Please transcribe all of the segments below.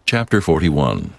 Chapter 41.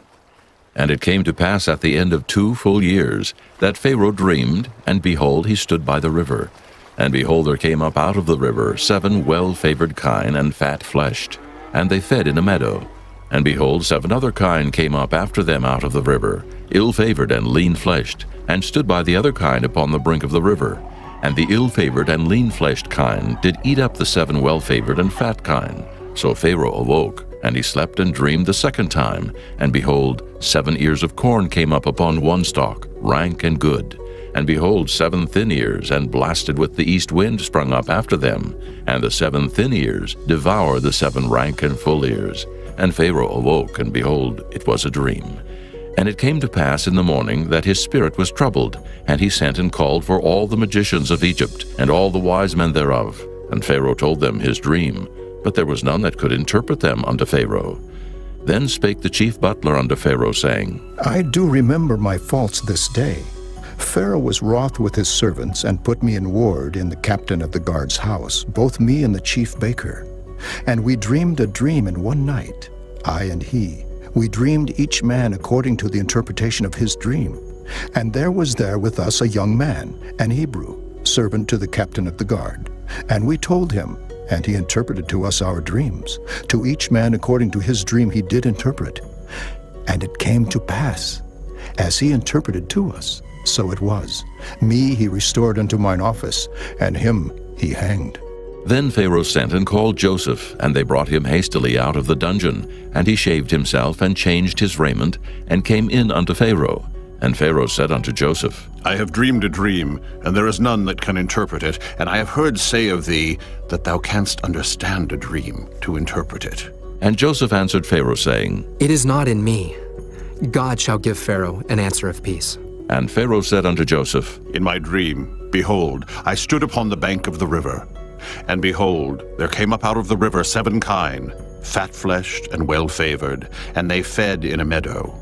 And it came to pass at the end of 2 full years, that Pharaoh dreamed, and behold, he stood by the river. And behold, there came up out of the river 7 well-favored kine and fat-fleshed, and they fed in a meadow. And behold, 7 other kine came up after them out of the river, ill-favored and lean-fleshed, and stood by the other kine upon the brink of the river. And the ill-favored and lean-fleshed kine did eat up the 7 well-favored and fat kine. So Pharaoh awoke, and he slept and dreamed the second time. And behold, 7 ears of corn came up upon one stalk, rank and good. And behold, 7 thin ears, and blasted with the east wind, sprung up after them. And the 7 thin ears devoured the 7 rank and full ears. And Pharaoh awoke, and behold, it was a dream. And it came to pass in the morning that his spirit was troubled, and he sent and called for all the magicians of Egypt, and all the wise men thereof. And Pharaoh told them his dream, but there was none that could interpret them unto Pharaoh. Then spake the chief butler unto Pharaoh, saying, I do remember my faults this day. Pharaoh was wroth with his servants, and put me in ward in the captain of the guard's house, both me and the chief baker. And we dreamed a dream in one night, I and he. We dreamed each man according to the interpretation of his dream. And there was there with us a young man, an Hebrew, servant to the captain of the guard. And we told him, and he interpreted to us our dreams. To each man according to his dream he did interpret. And it came to pass, as he interpreted to us, so it was. Me he restored unto mine office, and him he hanged. Then Pharaoh sent and called Joseph, and they brought him hastily out of the dungeon. And he shaved himself, and changed his raiment, and came in unto Pharaoh. And Pharaoh said unto Joseph, I have dreamed a dream, and there is none that can interpret it. And I have heard say of thee, that thou canst understand a dream to interpret it. And Joseph answered Pharaoh, saying, It is not in me. God shall give Pharaoh an answer of peace. And Pharaoh said unto Joseph, In my dream, behold, I stood upon the bank of the river. And behold, there came up out of the river 7 kine, fat-fleshed and well-favored, and they fed in a meadow.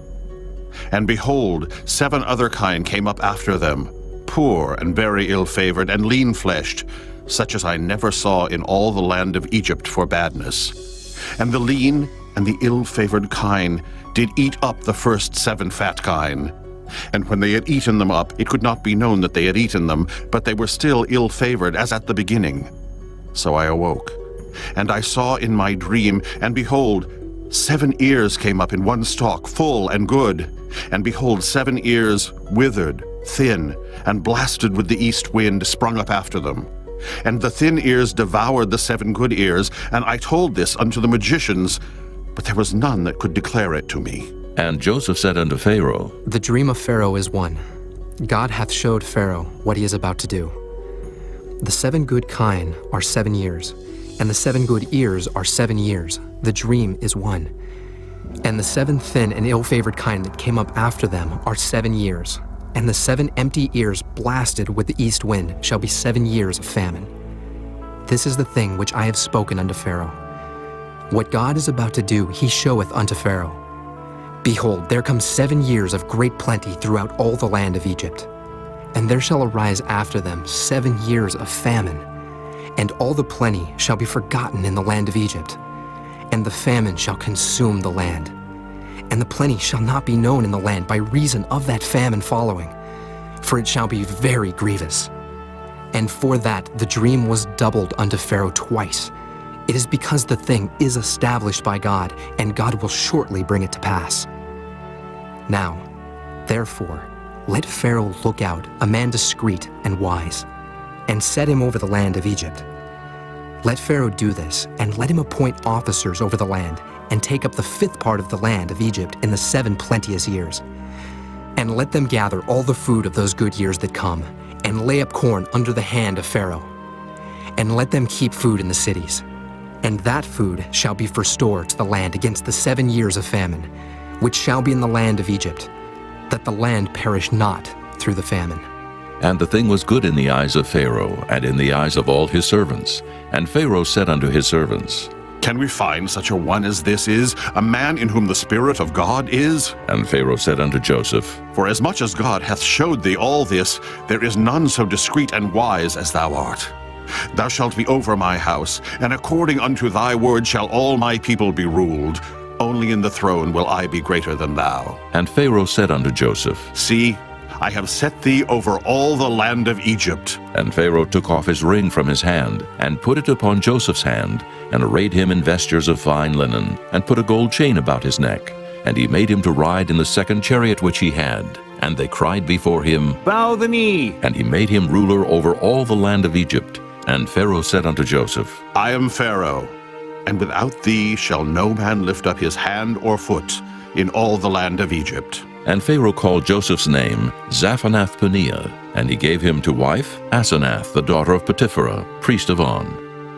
And behold, 7 other kine came up after them, poor and very ill-favored and lean-fleshed, such as I never saw in all the land of Egypt for badness. And the lean and the ill-favored kine did eat up the first 7 fat kine. And when they had eaten them up, it could not be known that they had eaten them, but they were still ill-favored as at the beginning. So I awoke, and I saw in my dream, and behold, 7 ears came up in one stalk, full and good. And behold, 7 ears withered, thin, and blasted with the east wind sprung up after them. And the thin ears devoured the 7 good ears, and I told this unto the magicians, but there was none that could declare it to me. And Joseph said unto Pharaoh, The dream of Pharaoh is one. God hath showed Pharaoh what he is about to do. The 7 good kine are 7 years, and the 7 good ears are 7 years. The dream is one. And the 7 thin and ill-favored kine that came up after them are 7 years. And the 7 empty ears blasted with the east wind shall be 7 years of famine. This is the thing which I have spoken unto Pharaoh. What God is about to do, he showeth unto Pharaoh. Behold, there come 7 years of great plenty throughout all the land of Egypt. And there shall arise after them 7 years of famine, and all the plenty shall be forgotten in the land of Egypt. And the famine shall consume the land. And the plenty shall not be known in the land by reason of that famine following, for it shall be very grievous. And for that the dream was doubled unto Pharaoh twice. It is because the thing is established by God, and God will shortly bring it to pass. Now, therefore, let Pharaoh look out, a man discreet and wise, and set him over the land of Egypt. Let Pharaoh do this, and let him appoint officers over the land, and take up the 5th part of the land of Egypt in the 7 plenteous years. And let them gather all the food of those good years that come, and lay up corn under the hand of Pharaoh. And let them keep food in the cities. And that food shall be for store to the land against the 7 years of famine, which shall be in the land of Egypt, that the land perish not through the famine. And the thing was good in the eyes of Pharaoh, and in the eyes of all his servants. And Pharaoh said unto his servants, Can we find such a one as this is, a man in whom the Spirit of God is? And Pharaoh said unto Joseph, For as much as God hath showed thee all this, there is none so discreet and wise as thou art. Thou shalt be over my house, and according unto thy word shall all my people be ruled. only in the throne will I be greater than thou. And Pharaoh said unto Joseph, See, I have set thee over all the land of Egypt. And Pharaoh took off his ring from his hand, and put it upon Joseph's hand, and arrayed him in vestures of fine linen, and put a gold chain about his neck. And he made him to ride in the second chariot which he had. And they cried before him, Bow the knee. And he made him ruler over all the land of Egypt. And Pharaoh said unto Joseph, I am Pharaoh, and without thee shall no man lift up his hand or foot in all the land of Egypt. And Pharaoh called Joseph's name Zaphanath-Paneah, and he gave him to wife Asenath, the daughter of Potipherah, priest of On.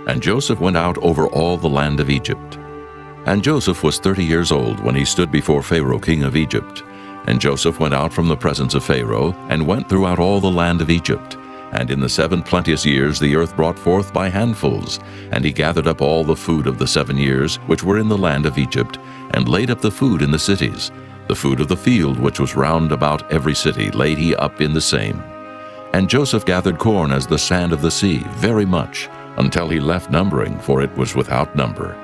And Joseph went out over all the land of Egypt. And Joseph was 30 years old when he stood before Pharaoh king of Egypt. And Joseph went out from the presence of Pharaoh, and went throughout all the land of Egypt. And in the 7 plenteous years the earth brought forth by handfuls. And he gathered up all the food of the 7 years which were in the land of Egypt, and laid up the food in the cities. The food of the field which was round about every city laid he up in the same. And Joseph gathered corn as the sand of the sea, very much, until he left numbering, for it was without number.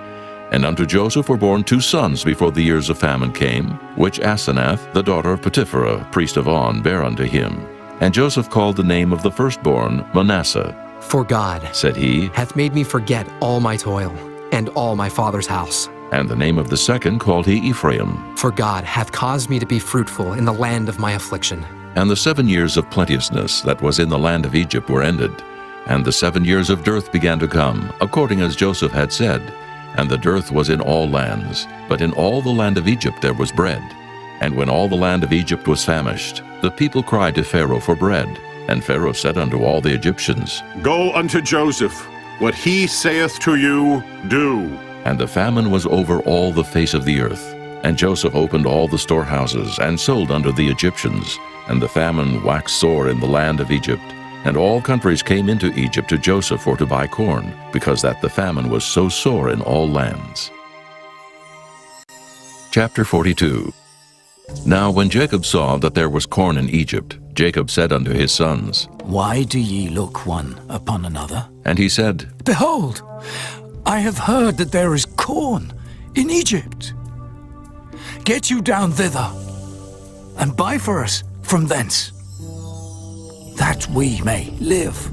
And unto Joseph were born 2 sons before the years of famine came, which Asenath, the daughter of Potipherah, priest of On, bare unto him. And Joseph called the name of the firstborn Manasseh. For God, Said he, hath made me forget all my toil, and all my father's house. and the name of the second called he Ephraim. For God hath caused me to be fruitful in the land of my affliction. And the 7 years of plenteousness that was in the land of Egypt were ended, and the 7 years of dearth began to come, according as Joseph had said. And the dearth was in all lands, but in all the land of Egypt there was bread. And when all the land of Egypt was famished, the people cried to Pharaoh for bread. And Pharaoh said unto all the Egyptians, Go unto Joseph, what he saith to you, do. And the famine was over all the face of the earth. And Joseph opened all the storehouses, and sold unto the Egyptians. And the famine waxed sore in the land of Egypt. And all countries came into Egypt to Joseph for to buy corn, because that the famine was so sore in all lands. Chapter 42. Now when Jacob saw that there was corn in Egypt, Jacob said unto his sons, Why do ye look one upon another? And he said, Behold, I have heard that there is corn in Egypt. Get you down thither, and buy for us from thence, that we may live,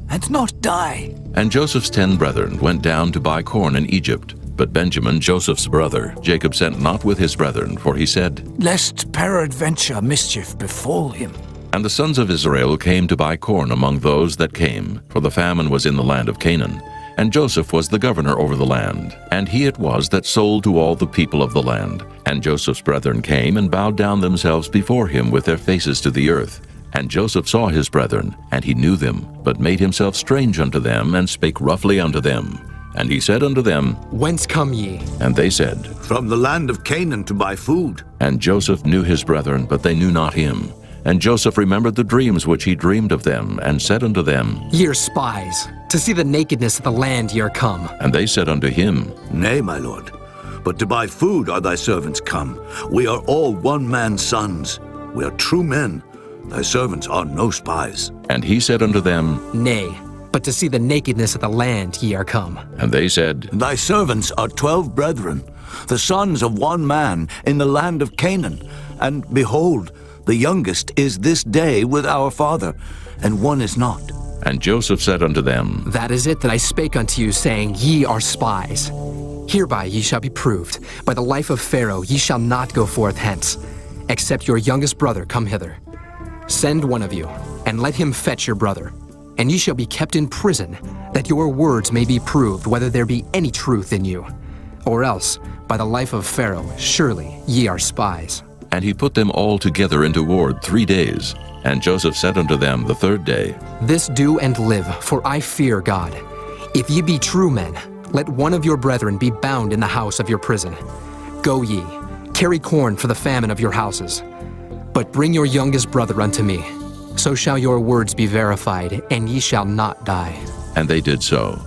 and not die. And Joseph's 10 brethren went down to buy corn in Egypt. But Benjamin, Joseph's brother, Jacob sent not with his brethren, for he said, Lest peradventure mischief befall him. And the sons of Israel came to buy corn among those that came, for the famine was in the land of Canaan. And Joseph was the governor over the land, and he it was that sold to all the people of the land. And Joseph's brethren came and bowed down themselves before him with their faces to the earth. And Joseph saw his brethren, and he knew them, but made himself strange unto them, and spake roughly unto them. And he said unto them, Whence come ye? And they said, From the land of Canaan to buy food. And Joseph knew his brethren, but they knew not him. And Joseph remembered the dreams which he dreamed of them, and said unto them, Ye are spies, to see the nakedness of the land ye are come. And they said unto him, Nay, my lord, but to buy food are thy servants come. We are all one man's sons. We are true men. Thy servants are no spies. And he said unto them, Nay, but to see the nakedness of the land ye are come. And they said, Thy servants are 12 brethren, the sons of one man in the land of Canaan. And behold, the youngest is this day with our father, and one is not. And Joseph said unto them, That is it that I spake unto you, saying, Ye are spies. Hereby ye shall be proved. By the life of Pharaoh ye shall not go forth hence, except your youngest brother come hither. Send one of you, and let him fetch your brother. And ye shall be kept in prison, that your words may be proved whether there be any truth in you. Or else, by the life of Pharaoh, surely ye are spies. And he put them all together into ward 3 days. And Joseph said unto them the 3rd day, This do and live, for I fear God. If ye be true men, let one of your brethren be bound in the house of your prison. Go ye, carry corn for the famine of your houses. But bring your youngest brother unto me. So shall your words be verified, and ye shall not die. And they did so.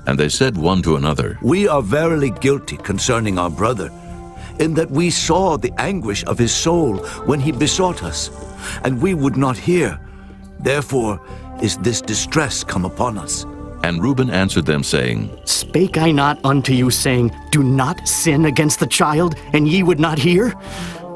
And they said one to another, We are verily guilty concerning our brother, in that we saw the anguish of his soul when he besought us, and we would not hear. Therefore is this distress come upon us. And Reuben answered them, saying, Spake I not unto you, saying, Do not sin against the child, and ye would not hear?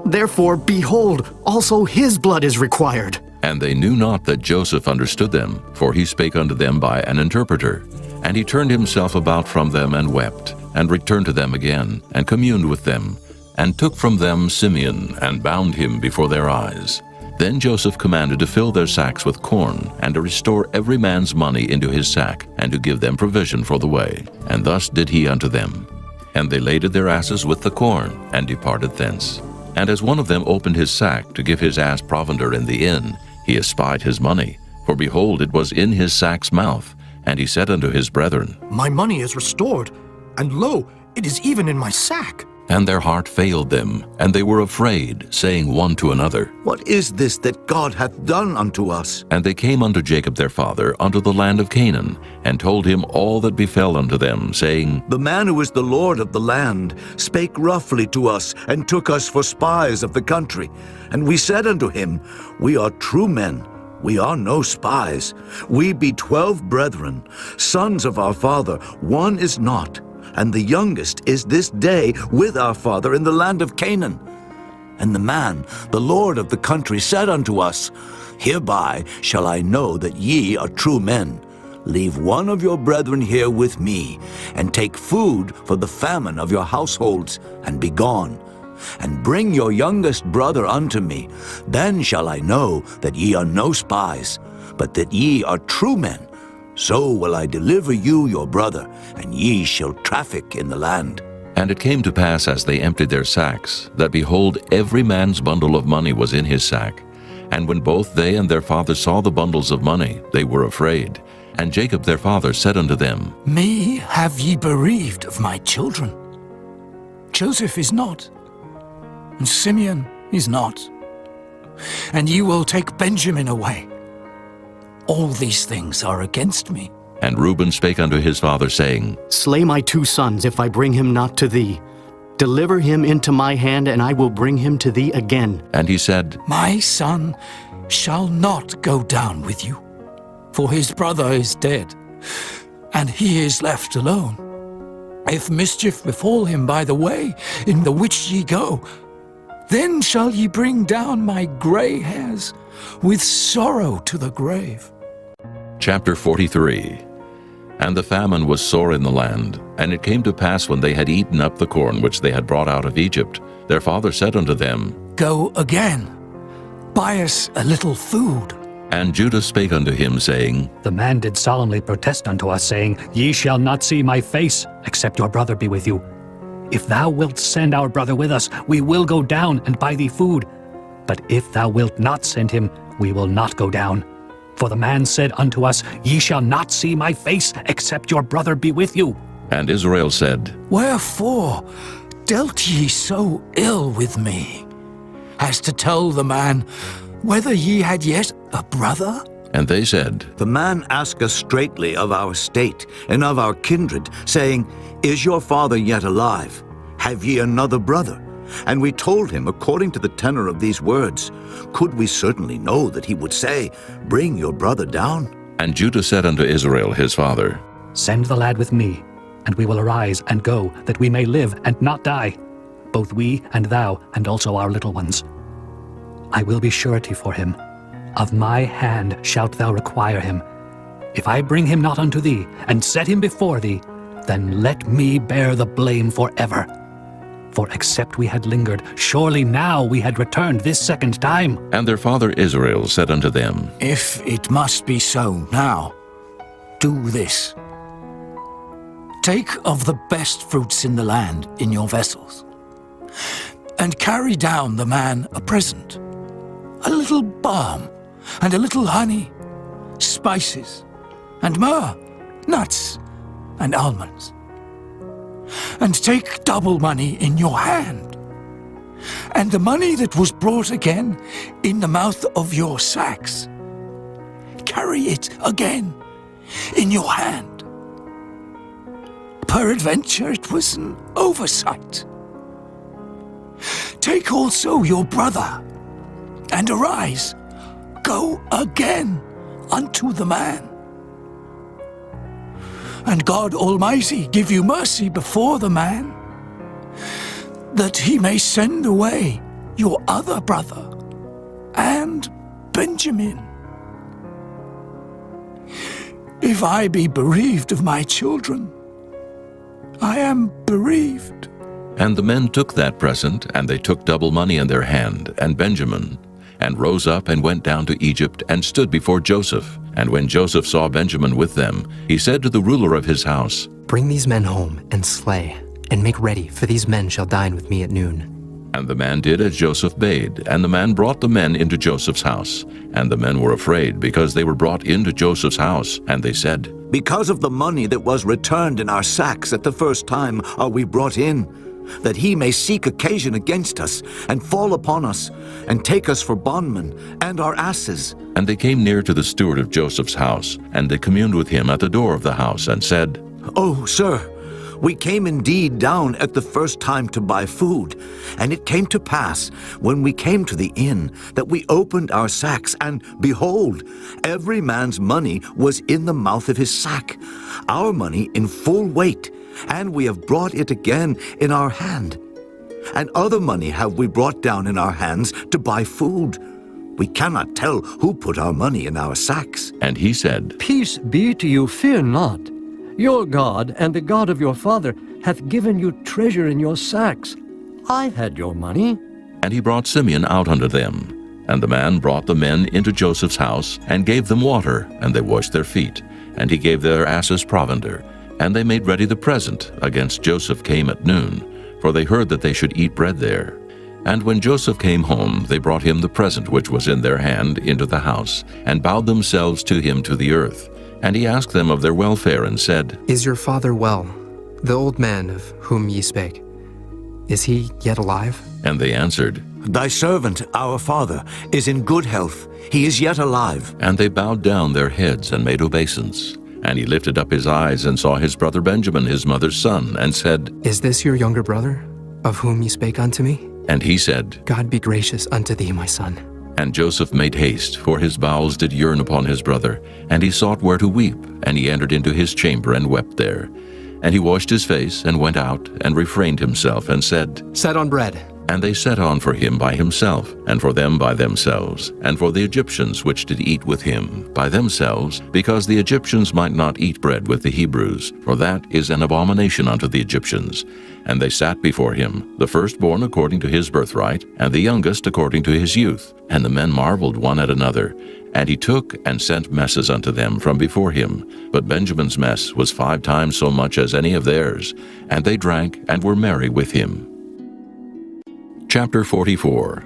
Therefore, behold, also his blood is required. And they knew not that Joseph understood them, for he spake unto them by an interpreter. And he turned himself about from them and wept, and returned to them again, and communed with them, and took from them Simeon, and bound him before their eyes. Then Joseph commanded to fill their sacks with corn, and to restore every man's money into his sack, and to give them provision for the way. And thus did he unto them. And they laded their asses with the corn, and departed thence. And as one of them opened his sack to give his ass provender in the inn, he espied his money. For behold, it was in his sack's mouth. And he said unto his brethren, My money is restored, and lo, it is even in my sack. And their heart failed them, and they were afraid, saying one to another. What is this that God hath done unto us? And they came unto Jacob their father unto the land of Canaan, and told him all that befell unto them, saying, The man who is the Lord of the land spake roughly to us, and took us for spies of the country. And we said unto him, We are true men, we are no spies. We be 12 brethren, sons of our father, one is not, and the youngest is this day with our father in the land of Canaan. And the man, the Lord of the country, said unto us, Hereby shall I know that ye are true men. Leave one of your brethren here with me, and take food for the famine of your households, and be gone. And bring your youngest brother unto me. Then shall I know that ye are no spies, but that ye are true men. So will I deliver you your brother, and ye shall traffic in the land. And it came to pass, as they emptied their sacks, that behold, every man's bundle of money was in his sack. And when both they and their father saw the bundles of money, they were afraid. And Jacob their father said unto them, Me have ye bereaved of my children. Joseph is not, and Simeon is not. And ye will take Benjamin away. All these things are against me. And Reuben spake unto his father, saying, Slay my 2 sons, if I bring him not to thee. Deliver him into my hand, and I will bring him to thee again. And he said, My son shall not go down with you, for his brother is dead, and he is left alone. If mischief befall him by the way in the which ye go, then shall ye bring down my gray hairs with sorrow to the grave. Chapter 43. And the famine was sore in the land. And it came to pass, when they had eaten up the corn which they had brought out of Egypt, their father said unto them, Go again, buy us a little food. And Judah spake unto him, saying, The man did solemnly protest unto us, saying, Ye shall not see my face, except your brother be with you. If thou wilt send our brother with us, we will go down and buy thee food. But if thou wilt not send him, we will not go down. For the man said unto us, Ye shall not see my face, except your brother be with you. And Israel said, Wherefore dealt ye so ill with me, as to tell the man whether ye had yet a brother? And they said, The man asked us straitly of our state and of our kindred, saying, Is your father yet alive? Have ye another brother? And we told him according to the tenor of these words. Could we certainly know that he would say, Bring your brother down? And Judah said unto Israel his father, Send the lad with me, and we will arise and go, that we may live and not die, both we and thou, and also our little ones. I will be surety for him. Of my hand shalt thou require him. If I bring him not unto thee, and set him before thee, then let me bear the blame forever. For except we had lingered, surely now we had returned this second time. And their father Israel said unto them, If it must be so now, do this. Take of the best fruits in the land in your vessels, and carry down the man a present, a little balm, and a little honey, spices, and myrrh, nuts, and almonds. And take double money in your hand, and the money that was brought again in the mouth of your sacks. Carry it again in your hand. Peradventure it was an oversight. Take also your brother, and arise, go again unto the man. and God Almighty give you mercy before the man, that he may send away your other brother and Benjamin. If I be bereaved of my children, I am bereaved. And the men took that present, and they took double money in their hand, and Benjamin, and rose up and went down to Egypt, and stood before Joseph. And when Joseph saw Benjamin with them, he said to the ruler of his house, Bring these men home and slay, and make ready, for these men shall dine with me at noon. And the man did as Joseph bade, and the man brought the men into Joseph's house. And the men were afraid, because they were brought into Joseph's house. And they said, Because of the money that was returned in our sacks at the first time are we brought in, that he may seek occasion against us, and fall upon us, and take us for bondmen, and our asses. And they came near to the steward of Joseph's house, and they communed with him at the door of the house, and said, Oh, sir, we came indeed down at the first time to buy food, and it came to pass, when we came to the inn, that we opened our sacks, and behold, every man's money was in the mouth of his sack, our money in full weight, and we have brought it again in our hand. And other money have we brought down in our hands to buy food. We cannot tell who put our money in our sacks. And he said, Peace be to you, fear not. Your God and the God of your father hath given you treasure in your sacks. I had your money. And he brought Simeon out unto them. And the man brought the men into Joseph's house, and gave them water, and they washed their feet. And he gave their asses provender. And they made ready the present against Joseph came at noon, for they heard that they should eat bread there. And when Joseph came home, they brought him the present which was in their hand into the house, and bowed themselves to him to the earth. And he asked them of their welfare, and said, Is your father well, the old man of whom ye spake? Is he yet alive? And they answered, Thy servant, our father, is in good health. He is yet alive. And they bowed down their heads and made obeisance. And he lifted up his eyes and saw his brother Benjamin, his mother's son, and said, Is this your younger brother, of whom ye spake unto me? And he said, God be gracious unto thee, my son. And Joseph made haste, for his bowels did yearn upon his brother. And he sought where to weep, and he entered into his chamber and wept there. And he washed his face, and went out, and refrained himself, and said, Set on bread. And they set on for him by himself, and for them by themselves, and for the Egyptians which did eat with him by themselves, because the Egyptians might not eat bread with the Hebrews, for that is an abomination unto the Egyptians. And they sat before him, the firstborn according to his birthright, and the youngest according to his youth. And the men marveled one at another. And he took and sent messes unto them from before him. But Benjamin's mess was 5 times so much as any of theirs. And they drank and were merry with him. Chapter 44.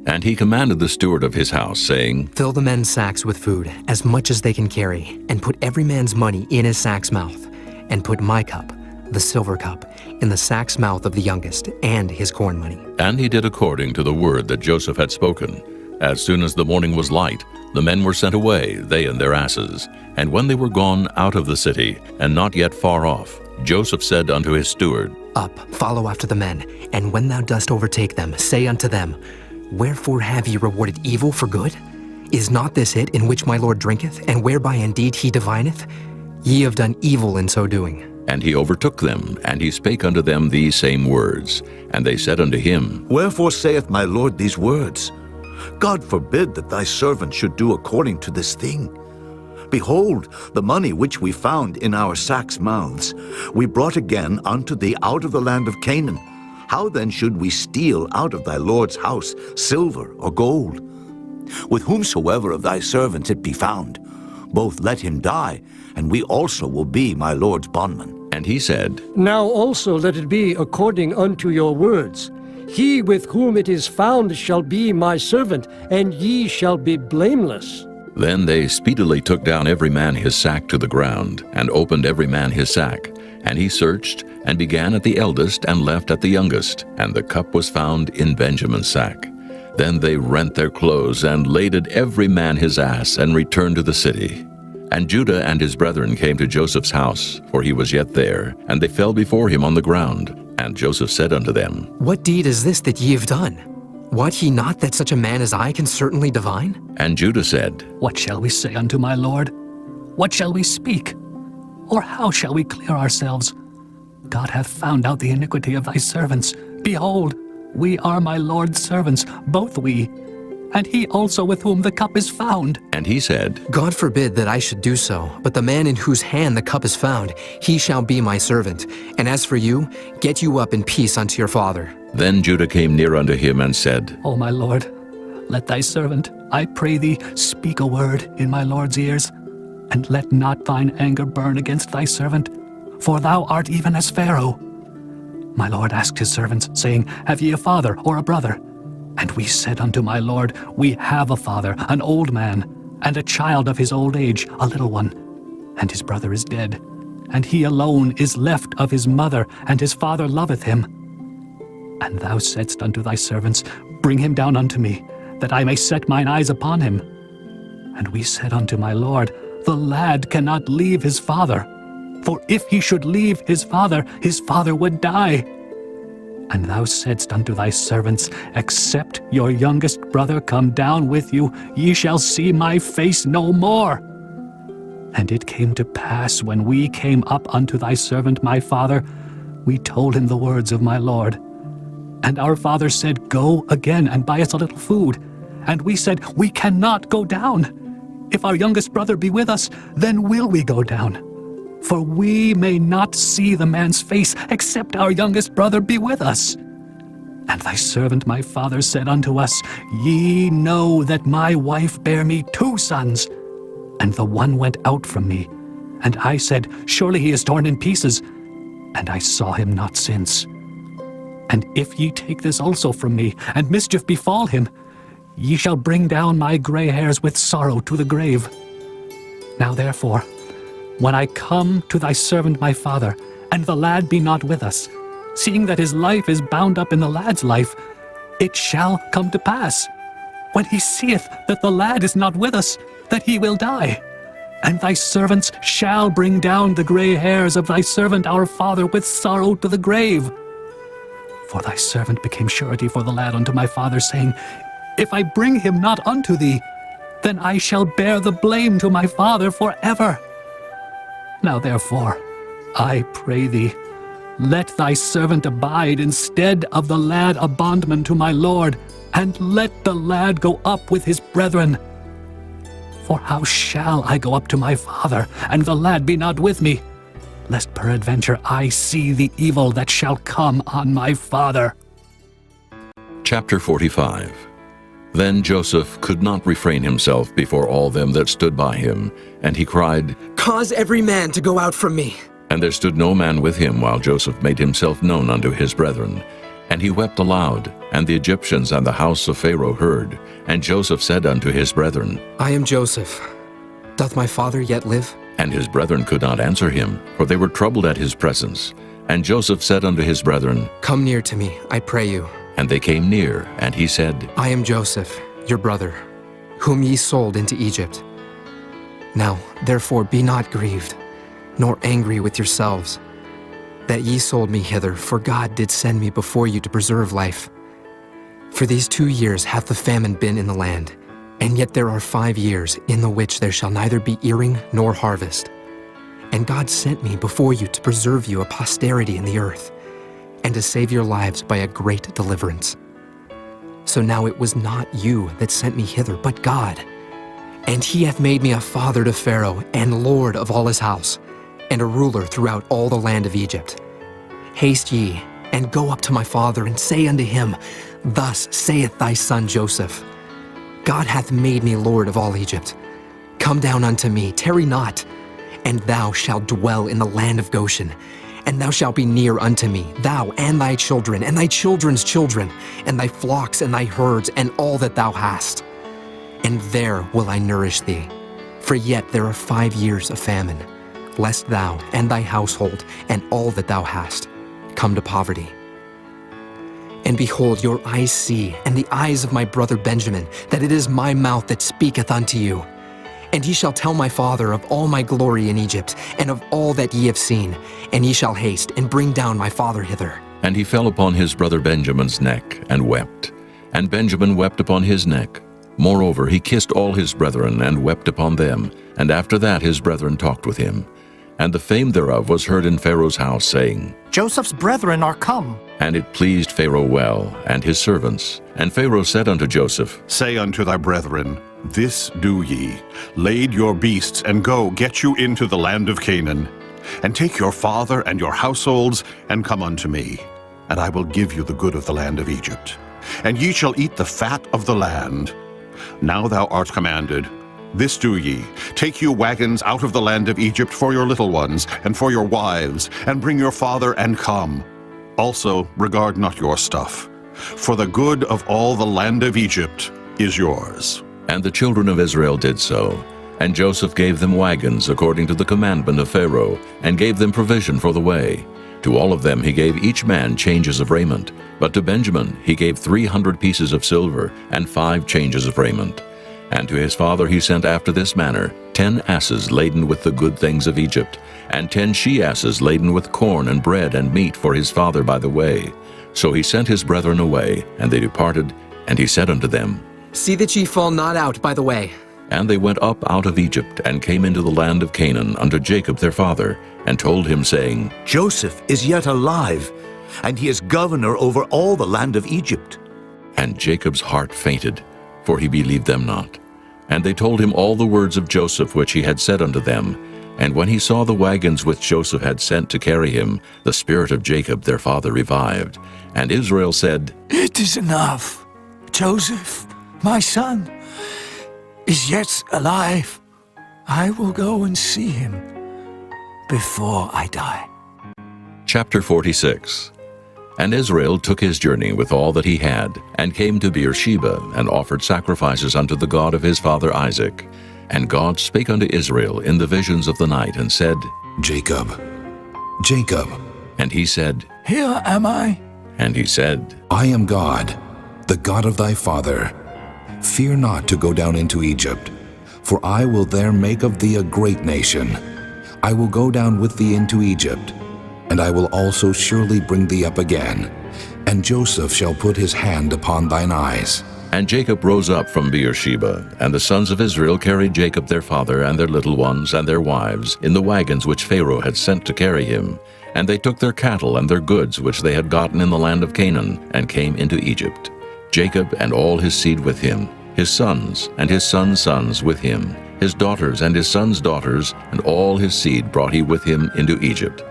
And he commanded the steward of his house, saying, Fill the men's sacks with food, as much as they can carry, and put every man's money in his sack's mouth, and put my cup, the silver cup, in the sack's mouth of the youngest, and his corn money. And he did according to the word that Joseph had spoken. As soon as the morning was light, the men were sent away, they and their asses. And when they were gone out of the city, and not yet far off, Joseph said unto his steward, Up, follow after the men, and when thou dost overtake them, say unto them, Wherefore have ye rewarded evil for good? Is not this it in which my Lord drinketh, and whereby indeed he divineth? Ye have done evil in so doing. And he overtook them, and he spake unto them these same words. And they said unto him, Wherefore saith my Lord these words? God forbid that thy servant should do according to this thing. Behold, the money which we found in our sacks' mouths, we brought again unto thee out of the land of Canaan. How then should we steal out of thy Lord's house silver or gold? With whomsoever of thy servants it be found, both let him die, and we also will be my Lord's bondmen. And he said, Now also let it be according unto your words. He with whom it is found shall be my servant, and ye shall be blameless. Then they speedily took down every man his sack to the ground, and opened every man his sack. And he searched, and began at the eldest, and left at the youngest. And the cup was found in Benjamin's sack. Then they rent their clothes, and laded every man his ass, and returned to the city. And Judah and his brethren came to Joseph's house, for he was yet there, and they fell before him on the ground. And Joseph said unto them, What deed is this that ye have done? Wot ye not that such a man as I can certainly divine? And Judah said, What shall we say unto my lord? What shall we speak? Or how shall we clear ourselves? God hath found out the iniquity of thy servants. Behold, we are my Lord's servants, both we, and he also with whom the cup is found. And he said, God forbid that I should do so, but the man in whose hand the cup is found, he shall be my servant. And as for you, get you up in peace unto your father. Then Judah came near unto him and said, O my Lord, let thy servant, I pray thee, speak a word in my Lord's ears, and let not thine anger burn against thy servant, for thou art even as Pharaoh. My Lord asked his servants, saying, Have ye a father or a brother? And we said unto my Lord, We have a father, an old man, and a child of his old age, a little one. And his brother is dead, and he alone is left of his mother, and his father loveth him. And thou saidst unto thy servants, Bring him down unto me, that I may set mine eyes upon him. And we said unto my Lord, The lad cannot leave his father, for if he should leave his father would die. And thou saidst unto thy servants, Except your youngest brother come down with you, ye shall see my face no more. And it came to pass, when we came up unto thy servant my father, we told him the words of my Lord. And our father said, Go again and buy us a little food. And we said, We cannot go down. If our youngest brother be with us, then will we go down. For we may not see the man's face, except our youngest brother be with us. And thy servant my father said unto us, Ye know that my wife bare me 2 sons, and the one went out from me. And I said, Surely he is torn in pieces. And I saw him not since. And if ye take this also from me, and mischief befall him, ye shall bring down my gray hairs with sorrow to the grave. Now therefore, when I come to thy servant my father, and the lad be not with us, seeing that his life is bound up in the lad's life, it shall come to pass, when he seeth that the lad is not with us, that he will die. And thy servants shall bring down the gray hairs of thy servant our father with sorrow to the grave. For thy servant became surety for the lad unto my father, saying, If I bring him not unto thee, then I shall bear the blame to my father forever. Now therefore, I pray thee, let thy servant abide instead of the lad a bondman to my Lord, and let the lad go up with his brethren. For how shall I go up to my father, and the lad be not with me, lest peradventure I see the evil that shall come on my father? Chapter 45. Then Joseph could not refrain himself before all them that stood by him, and he cried, Cause every man to go out from me. And there stood no man with him while Joseph made himself known unto his brethren. And he wept aloud, and the Egyptians and the house of Pharaoh heard. And Joseph said unto his brethren, I am Joseph. Doth my father yet live? And his brethren could not answer him, for they were troubled at his presence. And Joseph said unto his brethren, Come near to me, I pray you. And they came near, and he said, I am Joseph, your brother, whom ye sold into Egypt. Now, therefore, be not grieved, nor angry with yourselves, that ye sold me hither, for God did send me before you to preserve life. For these 2 years hath the famine been in the land, and yet there are 5 years in the which there shall neither be earing nor harvest. And God sent me before you to preserve you a posterity in the earth, and to save your lives by a great deliverance. So now it was not you that sent me hither, but God. And he hath made me a father to Pharaoh, and lord of all his house, and a ruler throughout all the land of Egypt. Haste ye, and go up to my father, and say unto him, Thus saith thy son Joseph, God hath made me lord of all Egypt. Come down unto me, tarry not, and thou shalt dwell in the land of Goshen, and thou shalt be near unto me, thou and thy children, and thy children's children, and thy flocks and thy herds, and all that thou hast. And there will I nourish thee. For yet there are 5 years of famine, lest thou and thy household, and all that thou hast, come to poverty. And behold, your eyes see, and the eyes of my brother Benjamin, that it is my mouth that speaketh unto you. And ye shall tell my father of all my glory in Egypt, and of all that ye have seen, and ye shall haste, and bring down my father hither. And he fell upon his brother Benjamin's neck, and wept. And Benjamin wept upon his neck. Moreover, he kissed all his brethren, and wept upon them. And after that his brethren talked with him. And the fame thereof was heard in Pharaoh's house, saying, Joseph's brethren are come. And it pleased Pharaoh well, and his servants. And Pharaoh said unto Joseph, Say unto thy brethren, This do ye, lade your beasts, and go, get you into the land of Canaan. And take your father and your households, and come unto me, and I will give you the good of the land of Egypt. And ye shall eat the fat of the land. Now thou art commanded, This do ye, take you wagons out of the land of Egypt for your little ones, and for your wives, and bring your father, and come. Also regard not your stuff, for the good of all the land of Egypt is yours. And the children of Israel did so. And Joseph gave them wagons according to the commandment of Pharaoh, and gave them provision for the way. To all of them he gave each man changes of raiment. But to Benjamin he gave 300 pieces of silver, and 5 changes of raiment. And to his father he sent after this manner 10 asses laden with the good things of Egypt, and 10 she-asses laden with corn and bread and meat for his father by the way. So he sent his brethren away, and they departed, and he said unto them, See that ye fall not out by the way. And they went up out of Egypt, and came into the land of Canaan unto Jacob their father, and told him, saying, Joseph is yet alive, and he is governor over all the land of Egypt. And Jacob's heart fainted, for he believed them not. And they told him all the words of Joseph which he had said unto them. And when he saw the wagons which Joseph had sent to carry him, the spirit of Jacob their father revived. And Israel said, It is enough. Joseph, my son, is yet alive. I will go and see him before I die. Chapter 46. And Israel took his journey with all that he had, and came to Beersheba, and offered sacrifices unto the God of his father Isaac. And God spake unto Israel in the visions of the night, and said, Jacob, Jacob. And he said, Here am I. And he said, I am God, the God of thy father. Fear not to go down into Egypt, for I will there make of thee a great nation. I will go down with thee into Egypt, and I will also surely bring thee up again, and Joseph shall put his hand upon thine eyes. And Jacob rose up from Beersheba, and the sons of Israel carried Jacob their father, and their little ones, and their wives, in the wagons which Pharaoh had sent to carry him. And they took their cattle and their goods which they had gotten in the land of Canaan, and came into Egypt. Jacob and all his seed with him, his sons and his sons' sons with him, his daughters and his sons' daughters, and all his seed brought he with him into Egypt.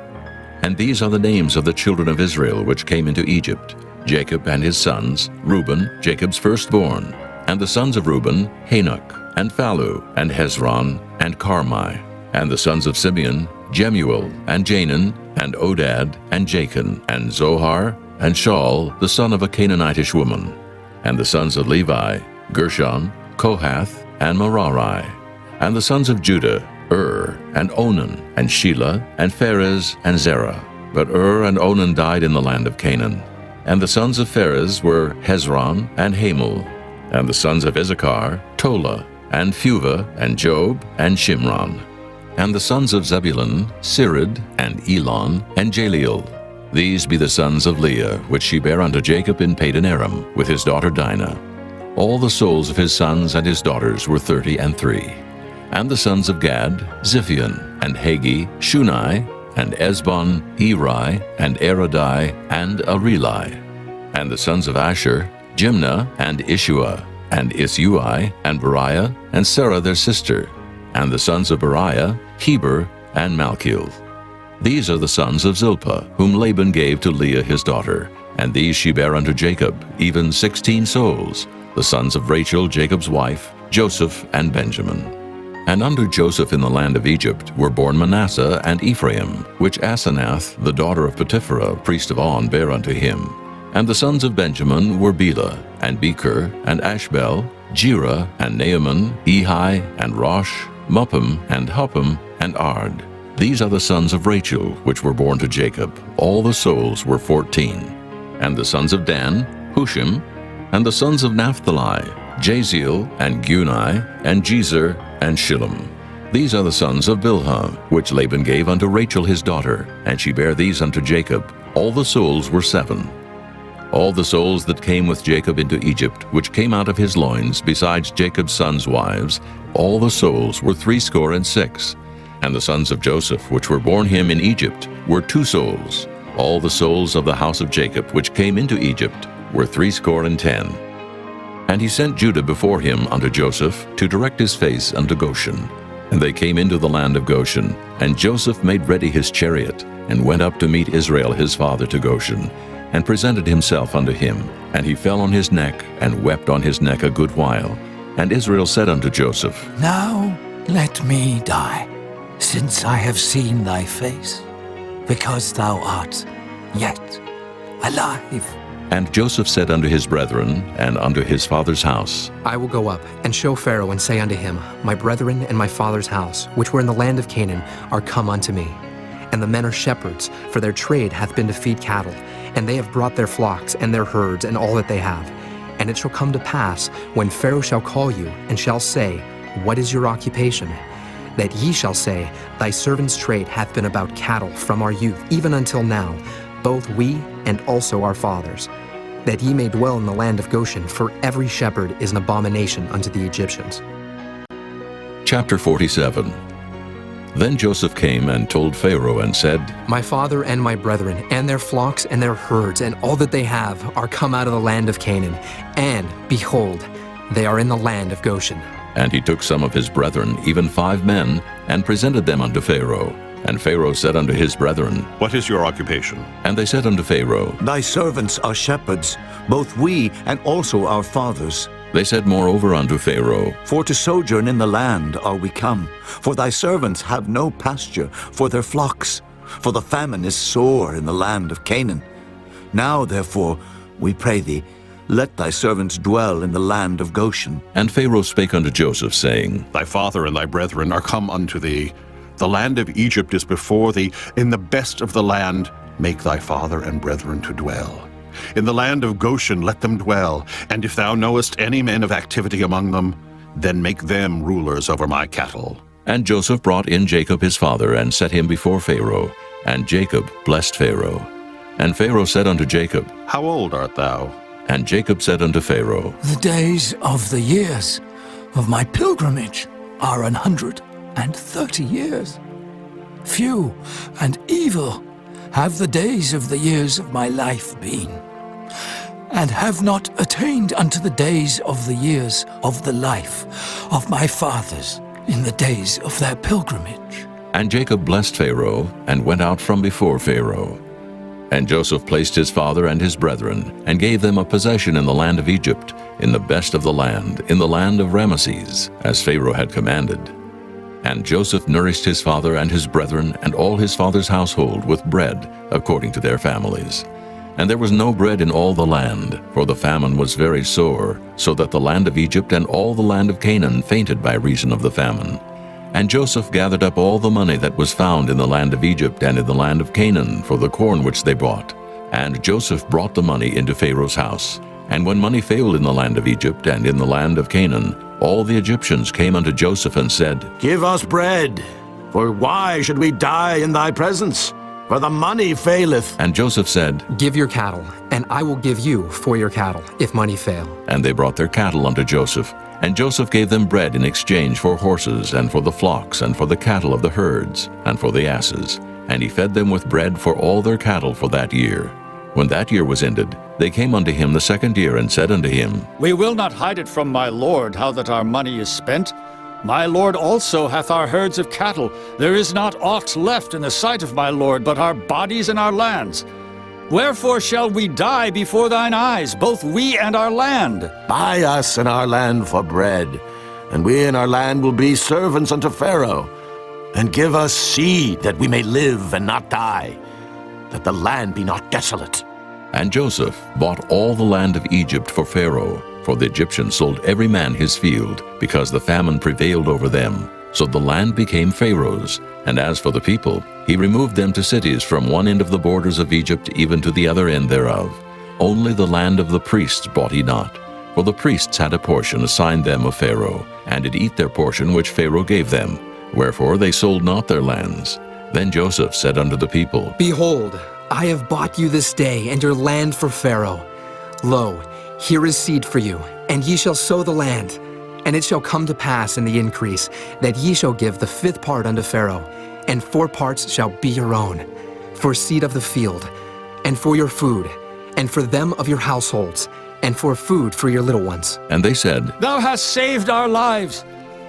And these are the names of the children of Israel which came into Egypt: Jacob and his sons, Reuben, Jacob's firstborn. And the sons of Reuben, Hanok, and Phalu, and Hezron, and Carmi. And the sons of Simeon, Jemuel, and Janaan, and Odad, and Jachin, and Zohar, and Shaul, the son of a Canaanitish woman. And the sons of Levi, Gershon, Kohath, and Merari. And the sons of Judah, and Onan, and Shelah, and Pharez, and Zerah. But and Onan died in the land of Canaan. And the sons of Pharez were Hezron, and Hamul. And the sons of Issachar, Tola, and Phuvah, and Job, and Shimron. And the sons of Zebulun, Sirid, and Elon, and Jaleel. These be the sons of Leah, which she bare unto Jacob in Padan Aram, with his daughter Dinah. All the souls of his sons and his daughters were 33. And the sons of Gad, Ziphion, and Hagi, Shunai, and Esbon, Eri, and Erodai, and Areli. And the sons of Asher, Jimnah, and Ishua, and Isui, and Beriah, and Sarah their sister. And the sons of Beriah, Heber, and Malchiel. These are the sons of Zilpah, whom Laban gave to Leah his daughter. And these she bare unto Jacob, even 16 souls, the sons of Rachel Jacob's wife, Joseph, and Benjamin. And under Joseph in the land of Egypt were born Manasseh and Ephraim, which Asenath, the daughter of Potipherah, priest of On, bare unto him. And the sons of Benjamin were Bela, and Becher, and Ashbel, Jerah, and Naaman, Ehi, and Rosh, Muppim, and Huppim, and Ard. These are the sons of Rachel, which were born to Jacob. All the souls were 14. And the sons of Dan, Hushim. And the sons of Naphtali, Jaziel, and Guni, and Jezer, and Shillem. These are the sons of Bilhah, which Laban gave unto Rachel his daughter, and she bare these unto Jacob. All the souls were 7. All the souls that came with Jacob into Egypt, which came out of his loins, besides Jacob's sons' wives, all the souls were 66. And the sons of Joseph, which were born him in Egypt, were 2 souls. All the souls of the house of Jacob, which came into Egypt, were 70. And he sent Judah before him unto Joseph, to direct his face unto Goshen. And they came into the land of Goshen, and Joseph made ready his chariot, and went up to meet Israel his father to Goshen, and presented himself unto him. And he fell on his neck, and wept on his neck a good while. And Israel said unto Joseph, Now let me die, since I have seen thy face, because thou art yet alive. And Joseph said unto his brethren, and unto his father's house, I will go up and show Pharaoh, and say unto him, My brethren and my father's house, which were in the land of Canaan, are come unto me. And the men are shepherds, for their trade hath been to feed cattle, and they have brought their flocks and their herds and all that they have. And it shall come to pass, when Pharaoh shall call you, and shall say, What is your occupation? That ye shall say, Thy servant's trade hath been about cattle from our youth, even until now, both we and also our fathers, that ye may dwell in the land of Goshen, for every shepherd is an abomination unto the Egyptians. Chapter 47. Then Joseph came and told Pharaoh and said, My father and my brethren, and their flocks and their herds, and all that they have, are come out of the land of Canaan, and, behold, they are in the land of Goshen. And he took some of his brethren, even 5 men, and presented them unto Pharaoh. And Pharaoh said unto his brethren, What is your occupation? And they said unto Pharaoh, Thy servants are shepherds, both we and also our fathers. They said moreover unto Pharaoh, For to sojourn in the land are we come. For thy servants have no pasture for their flocks. For the famine is sore in the land of Canaan. Now therefore, we pray thee, let thy servants dwell in the land of Goshen. And Pharaoh spake unto Joseph, saying, Thy father and thy brethren are come unto thee. The land of Egypt is before thee. In the best of the land make thy father and brethren to dwell. In the land of Goshen let them dwell. And if thou knowest any men of activity among them, then make them rulers over my cattle. And Joseph brought in Jacob his father, and set him before Pharaoh. And Jacob blessed Pharaoh. And Pharaoh said unto Jacob, How old art thou? And Jacob said unto Pharaoh, The days of the years of my pilgrimage are 130 years. Few and evil have the days of the years of my life been, and have not attained unto the days of the years of the life of my fathers in the days of their pilgrimage. And Jacob blessed Pharaoh, and went out from before Pharaoh. And Joseph placed his father and his brethren, and gave them a possession in the land of Egypt, in the best of the land, in the land of Ramesses, as Pharaoh had commanded. And Joseph nourished his father and his brethren and all his father's household with bread, according to their families. And there was no bread in all the land, for the famine was very sore, so that the land of Egypt and all the land of Canaan fainted by reason of the famine. And Joseph gathered up all the money that was found in the land of Egypt and in the land of Canaan for the corn which they bought. And Joseph brought the money into Pharaoh's house. And when money failed in the land of Egypt and in the land of Canaan, all the Egyptians came unto Joseph and said, Give us bread, for why should we die in thy presence? For the money faileth. And Joseph said, Give your cattle, and I will give you for your cattle, if money fail. And they brought their cattle unto Joseph. And Joseph gave them bread in exchange for horses, and for the flocks, and for the cattle of the herds, and for the asses. And he fed them with bread for all their cattle for that year. When that year was ended, they came unto him the 2nd year, and said unto him, We will not hide it from my lord, how that our money is spent. My lord also hath our herds of cattle. There is not aught left in the sight of my lord, but our bodies and our lands. Wherefore shall we die before thine eyes, both we and our land? Buy us and our land for bread, and we and our land will be servants unto Pharaoh. And give us seed, that we may live and not die, that the land be not desolate. And Joseph bought all the land of Egypt for Pharaoh, for the Egyptians sold every man his field, because the famine prevailed over them. So the land became Pharaoh's. And as for the people, he removed them to cities from one end of the borders of Egypt even to the other end thereof. Only the land of the priests bought he not, for the priests had a portion assigned them of Pharaoh, and did eat their portion which Pharaoh gave them. Wherefore they sold not their lands. Then Joseph said unto the people, Behold, I have bought you this day and your land for Pharaoh. Lo, here is seed for you, and ye shall sow the land. And it shall come to pass in the increase that ye shall give the 5th part unto Pharaoh, and 4 parts shall be your own, for seed of the field, and for your food, and for them of your households, and for food for your little ones. And they said, Thou hast saved our lives.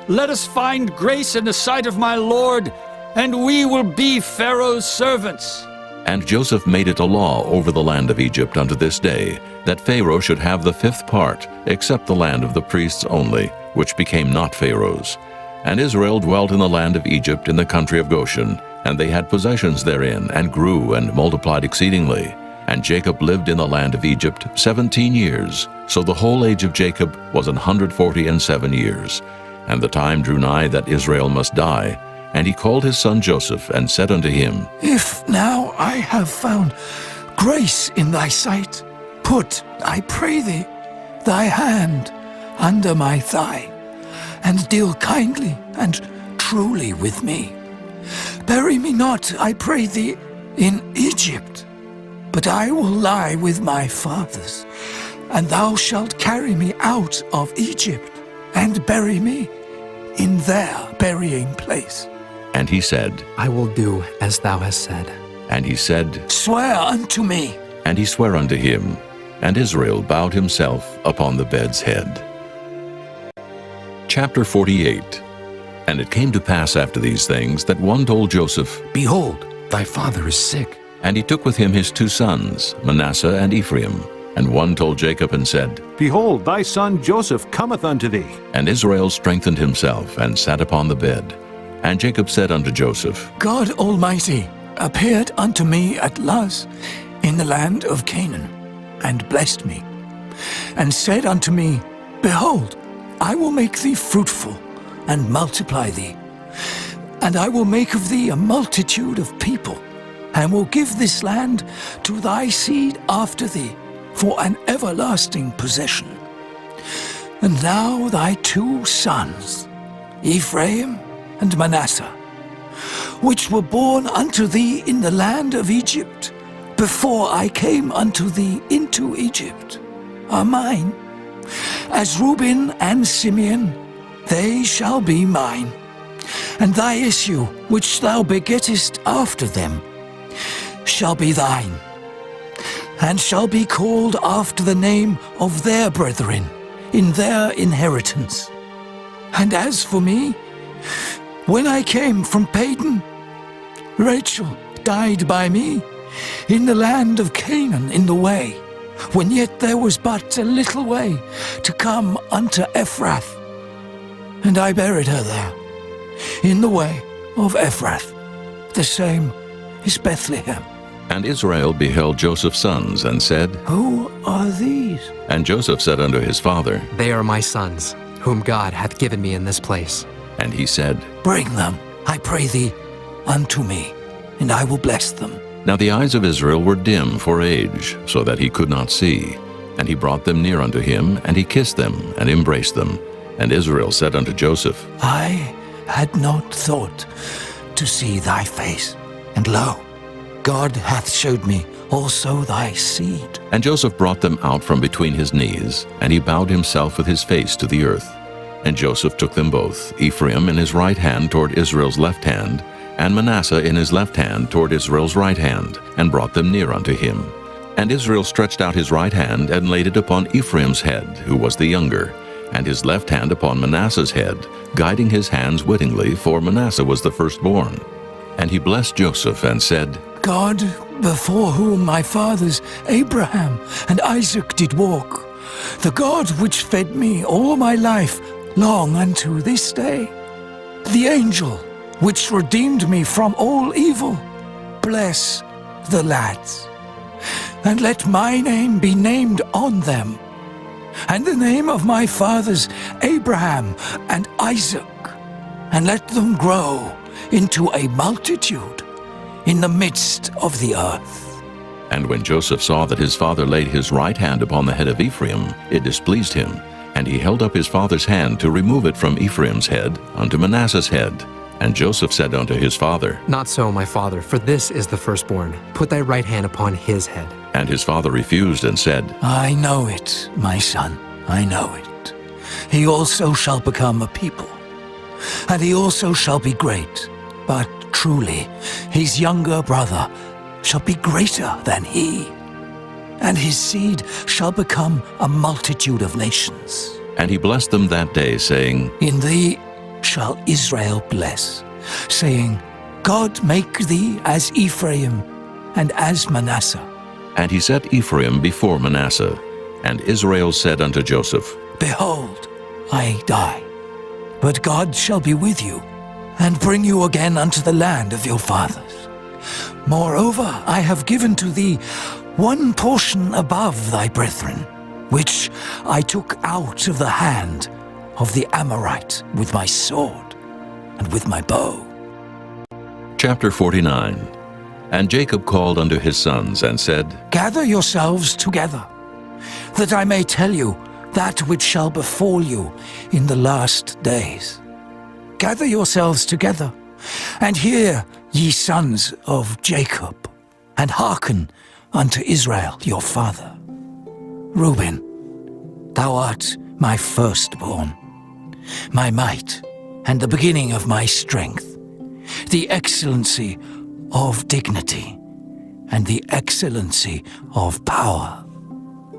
Let us find grace in the sight of my Lord, and we will be Pharaoh's servants. And Joseph made it a law over the land of Egypt unto this day, that Pharaoh should have the 5th part, except the land of the priests only, which became not Pharaoh's. And Israel dwelt in the land of Egypt in the country of Goshen, and they had possessions therein, and grew and multiplied exceedingly. And Jacob lived in the land of Egypt 17 years. So the whole age of Jacob was 147 years. And the time drew nigh that Israel must die. And he called his son Joseph, and said unto him, If now I have found grace in thy sight, put, I pray thee, thy hand under my thigh, and deal kindly and truly with me. Bury me not, I pray thee, in Egypt, but I will lie with my fathers, and thou shalt carry me out of Egypt, and bury me in their burying place. And he said, I will do as thou hast said. And he said, Swear unto me. And he sware unto him. And Israel bowed himself upon the bed's head. Chapter 48. And it came to pass after these things that one told Joseph, Behold, thy father is sick. And he took with him his 2 sons, Manasseh and Ephraim. And one told Jacob and said, Behold, thy son Joseph cometh unto thee. And Israel strengthened himself, and sat upon the bed. And Jacob said unto Joseph, God Almighty appeared unto me at Luz in the land of Canaan, and blessed me, and said unto me, Behold, I will make thee fruitful, and multiply thee, and I will make of thee a multitude of people, and will give this land to thy seed after thee for an everlasting possession. And now thy 2 sons, Ephraim and Manasseh, which were born unto thee in the land of Egypt, before I came unto thee into Egypt, are mine. As Reuben and Simeon, they shall be mine. And thy issue, which thou begettest after them, shall be thine, and shall be called after the name of their brethren in their inheritance. And as for me, when I came from Padan, Rachel died by me in the land of Canaan in the way, when yet there was but a little way to come unto Ephrath. And I buried her there, in the way of Ephrath. The same is Bethlehem. And Israel beheld Joseph's sons, and said, Who are these? And Joseph said unto his father, They are my sons, whom God hath given me in this place. And he said, Bring them, I pray thee, unto me, and I will bless them. Now the eyes of Israel were dim for age, so that he could not see. And he brought them near unto him, and he kissed them, and embraced them. And Israel said unto Joseph, I had not thought to see thy face, and lo, God hath showed me also thy seed. And Joseph brought them out from between his knees, and he bowed himself with his face to the earth. And Joseph took them both, Ephraim in his right hand toward Israel's left hand, and Manasseh in his left hand toward Israel's right hand, and brought them near unto him. And Israel stretched out his right hand, and laid it upon Ephraim's head, who was the younger, and his left hand upon Manasseh's head, guiding his hands wittingly, for Manasseh was the firstborn. And he blessed Joseph, and said, God, before whom my fathers Abraham and Isaac did walk, the God which fed me all my life long unto this day, the angel which redeemed me from all evil, bless the lads, and let my name be named on them, and the name of my fathers Abraham and Isaac, and let them grow into a multitude in the midst of the earth. And when Joseph saw that his father laid his right hand upon the head of Ephraim, it displeased him, and he held up his father's hand to remove it from Ephraim's head unto Manasseh's head. And Joseph said unto his father, Not so, my father, for this is the firstborn. Put thy right hand upon his head. And his father refused and said, I know it, my son, I know it. he also shall become a people, and he also shall be great. But truly, his younger brother shall be greater than he, and his seed shall become a multitude of nations. And he blessed them that day, saying, In thee shall Israel bless, saying, God make thee as Ephraim and as Manasseh. And he set Ephraim before Manasseh. And Israel said unto Joseph, Behold, I die, but God shall be with you, and bring you again unto the land of your fathers. Moreover, I have given to thee one portion above thy brethren, which I took out of the hand of the Amorite with my sword and with my bow. Chapter 49. And Jacob called unto his sons, and said, Gather yourselves together, that I may tell you that which shall befall you in the last days. Gather yourselves together, and hear, ye sons of Jacob, and hearken unto Israel your father. Reuben, thou art my firstborn, my might, and the beginning of my strength, the excellency of dignity, and the excellency of power.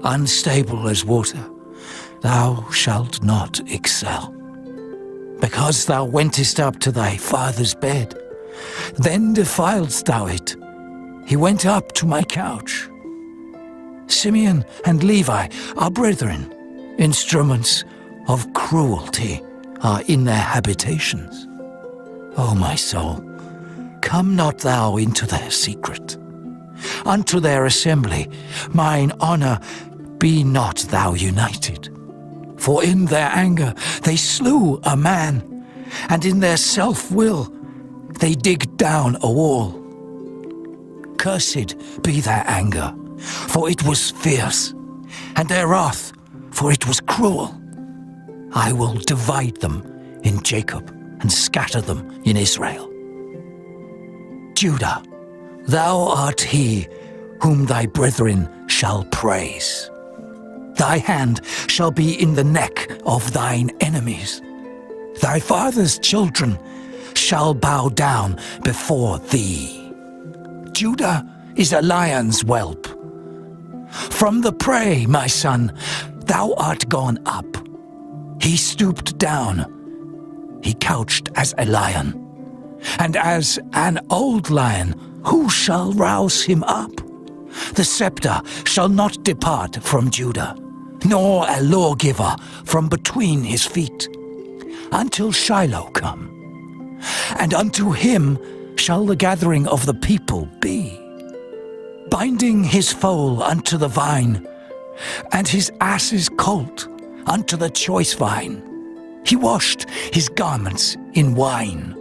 Unstable as water, thou shalt not excel. Because thou wentest up to thy father's bed, then defiledst thou it. He went up to my couch. Simeon and Levi are brethren. Instruments of cruelty are in their habitations. O my soul, come not thou into their secret. Unto their assembly, mine honor, be not thou united. For in their anger they slew a man, and in their self-will they dig down a wall. Cursed be their anger, for it was fierce, and their wrath, for it was cruel. I will divide them in Jacob, and scatter them in Israel. Judah, thou art he whom thy brethren shall praise. Thy hand shall be in the neck of thine enemies. Thy father's children shall bow down before thee. Judah is a lion's whelp. From the prey, my son, thou art gone up. He stooped down. He couched as a lion. And as an old lion, who shall rouse him up? The scepter shall not depart from Judah, nor a lawgiver from between his feet, until Shiloh come. And unto him shall the gathering of the people be, binding his foal unto the vine, and his ass's colt unto the choice vine. He washed his garments in wine,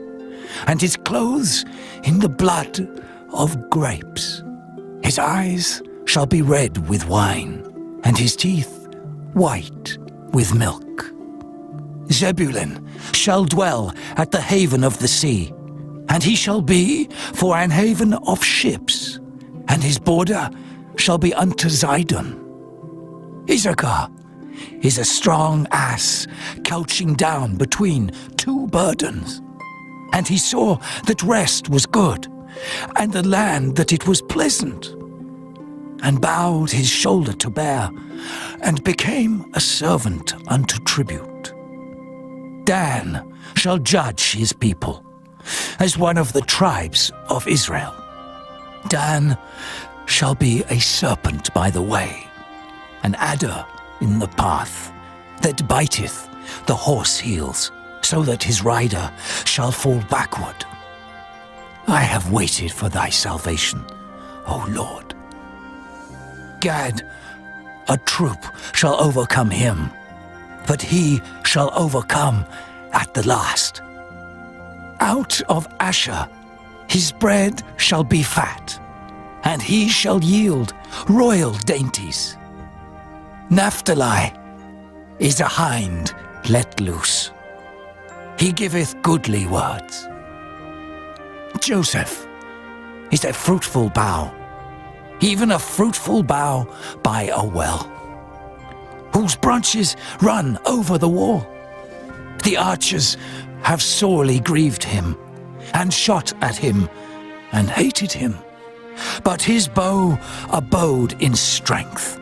and his clothes in the blood of grapes. His eyes shall be red with wine, and his teeth white with milk. Zebulun shall dwell at the haven of the sea, and he shall be for an haven of ships, and his border shall be unto Zidon. Issachar is a strong ass couching down between two burdens. And he saw that rest was good, and the land that it was pleasant, and bowed his shoulder to bear, and became a servant unto tribute. Dan shall judge his people, as one of the tribes of Israel. Dan shall be a serpent by the way, an adder in the path, that biteth the horse heels, so that his rider shall fall backward. I have waited for thy salvation, O Lord. Gad, a troop shall overcome him, but he shall overcome at the last. Out of Asher his bread shall be fat, and he shall yield royal dainties. Naphtali is a hind let loose. He giveth goodly words. Joseph is a fruitful bough, even a fruitful bough by a well. whose branches run over the wall. The archers have sorely grieved him, and shot at him, and hated him. But his bow abode in strength,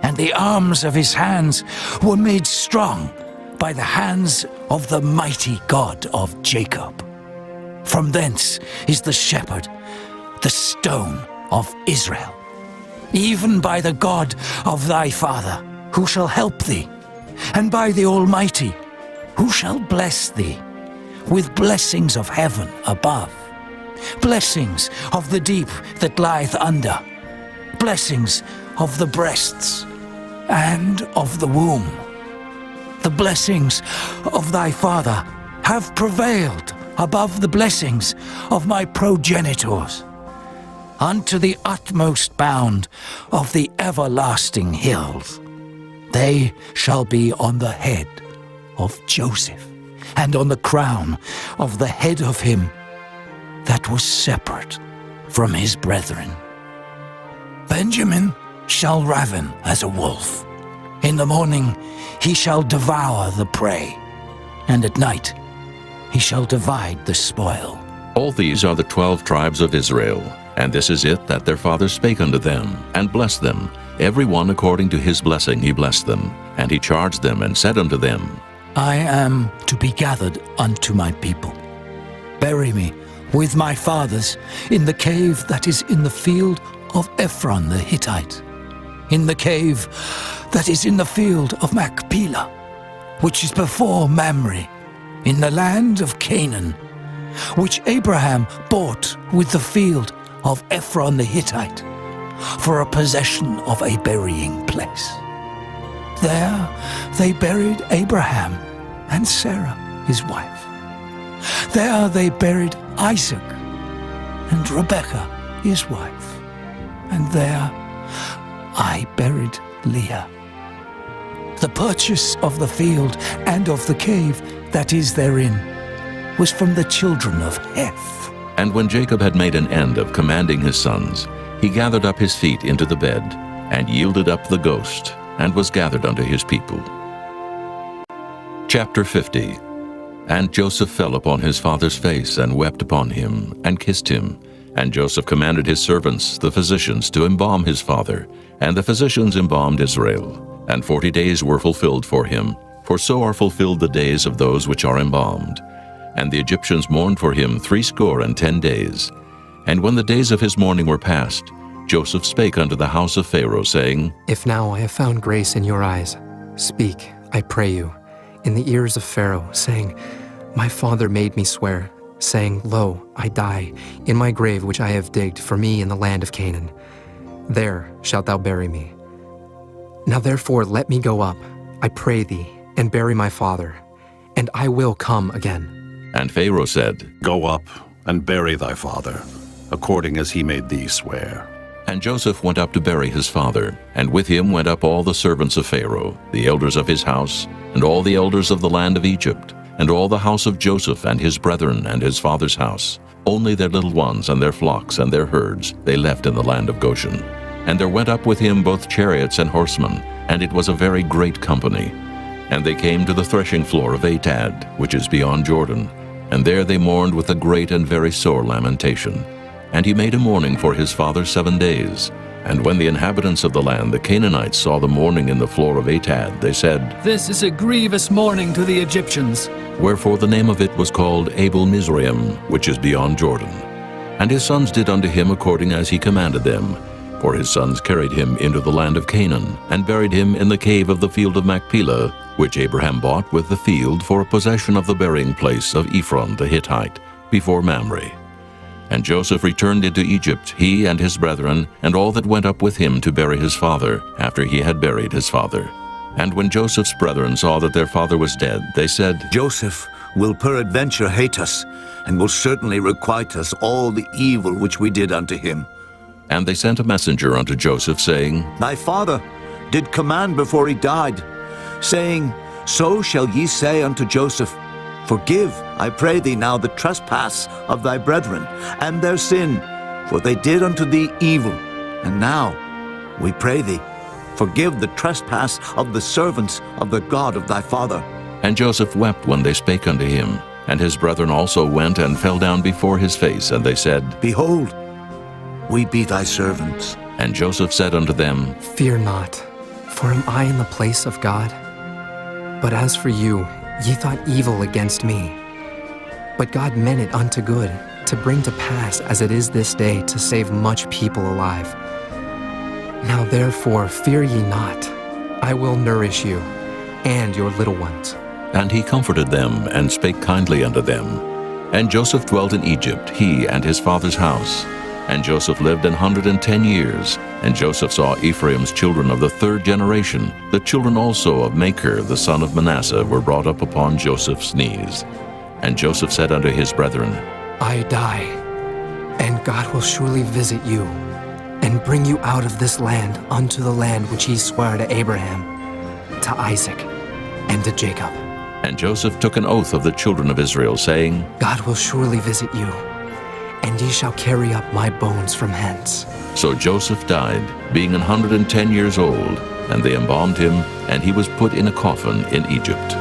and the arms of his hands were made strong by the hands of the mighty God of Jacob. From thence is the shepherd, the stone of Israel, even by the God of thy father, who shall help thee, and by the Almighty, who shall bless thee, with blessings of heaven above, blessings of the deep that lieth under, blessings of the breasts and of the womb. The blessings of thy father have prevailed above the blessings of my progenitors, unto the utmost bound of the everlasting hills. They shall be on the head of Joseph, and on the crown of the head of him that was separate from his brethren. Benjamin shall raven as a wolf. In the morning he shall devour the prey, and at night he shall divide the spoil. All these are the 12 tribes of Israel, and this is it that their father spake unto them, and blessed them. Every one according to his blessing he blessed them. And he charged them, and said unto them, I am to be gathered unto my people. Bury me with my fathers in the cave that is in the field of Ephron the Hittite, in the cave that is in the field of Machpelah, which is before Mamre, in the land of Canaan, which Abraham bought with the field of Ephron the Hittite, for a possession of a burying place. There they buried Abraham and Sarah his wife. There they buried Isaac and Rebekah his wife. And there I buried Leah. The purchase of the field and of the cave that is therein was from the children of Heth. And when Jacob had made an end of commanding his sons, he gathered up his feet into the bed, and yielded up the ghost, and was gathered unto his people. Chapter 50. And Joseph fell upon his father's face, and wept upon him, and kissed him. And Joseph commanded his servants, the physicians, to embalm his father. And the physicians embalmed Israel. And 40 days were fulfilled for him, for so are fulfilled the days of those which are embalmed. And the Egyptians mourned for him 60 days. And when the days of his mourning were past, Joseph spake unto the house of Pharaoh, saying, If now I have found grace in your eyes, speak, I pray you, in the ears of Pharaoh, saying, My father made me swear, saying, Lo, I die in my grave which I have digged for me in the land of Canaan. There shalt thou bury me. Now therefore let me go up, I pray thee, and bury my father, and I will come again. And Pharaoh said, Go up and bury thy father, according as he made thee swear. And Joseph went up to bury his father, and with him went up all the servants of Pharaoh, the elders of his house, and all the elders of the land of Egypt, and all the house of Joseph and his brethren and his father's house. Only their little ones and their flocks and their herds they left in the land of Goshen. And there went up with him both chariots and horsemen, and it was a very great company. And they came to the threshing floor of Atad, which is beyond Jordan, and there they mourned with a great and very sore lamentation. And he made a mourning for his father 7 days. And when the inhabitants of the land, the Canaanites, saw the mourning in the floor of Atad, they said, This is a grievous mourning to the Egyptians. Wherefore the name of it was called Abel Mizraim, which is beyond Jordan. And his sons did unto him according as he commanded them. For his sons carried him into the land of Canaan, and buried him in the cave of the field of Machpelah, which Abraham bought with the field for a possession of the burying place of Ephron the Hittite, before Mamre. And Joseph returned into Egypt, he and his brethren, and all that went up with him to bury his father, after he had buried his father. And when Joseph's brethren saw that their father was dead, they said, Joseph will peradventure hate us, and will certainly requite us all the evil which we did unto him. And they sent a messenger unto Joseph, saying, Thy father did command before he died, saying, So shall ye say unto Joseph, Forgive, I pray thee now, the trespass of thy brethren, and their sin, for they did unto thee evil. And now, we pray thee, forgive the trespass of the servants of the God of thy father. And Joseph wept when they spake unto him. And his brethren also went and fell down before his face, and they said, Behold, we be thy servants. And Joseph said unto them, Fear not, for am I in the place of God? But as for you, ye thought evil against me. But God meant it unto good, to bring to pass as it is this day, to save much people alive. Now therefore fear ye not, I will nourish you, and your little ones. And he comforted them, and spake kindly unto them. And Joseph dwelt in Egypt, he and his father's house. And Joseph lived 110 years. And Joseph saw Ephraim's children of the third generation. The children also of Machir the son of Manasseh were brought up upon Joseph's knees. And Joseph said unto his brethren, I die, and God will surely visit you, and bring you out of this land unto the land which he sware to Abraham, to Isaac, and to Jacob. And Joseph took an oath of the children of Israel, saying, God will surely visit you, and ye shall carry up my bones from hence. So Joseph died, being 110 years old, and they embalmed him, and he was put in a coffin in Egypt.